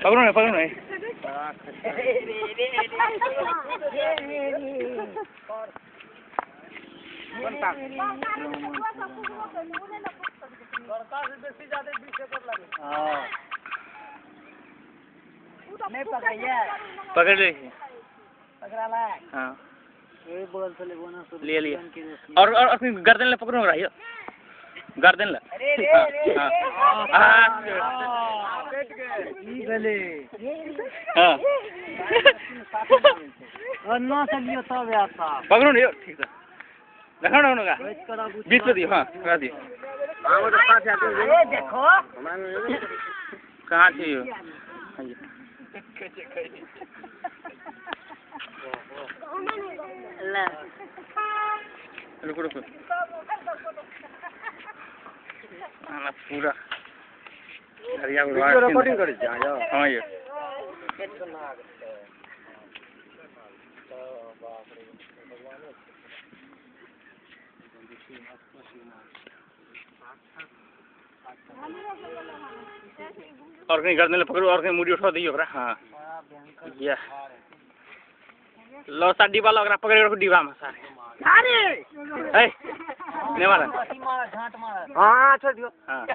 पकड़ो नहीं पकड़ ले हाँ ले लिया और अपनी गर्दन ले पकड़ो रही गर्दन ले हाँ पकड़ो नहीं ठीक है रखा होगा बीच में दियो हाँ रखा दियो देखो कहाँ थी रुको रुको पूरा रिकॉर्डिंग कर हाँ ये और कहीं गर्दन ले पकड़ो और कहीं मुड़ी उठा दियो हाँ ये लो सा डिब्बा लग रहा पकड़ रखो डिब्बा में सारे नहीं मारा हाँ छोड़ दियो हाँ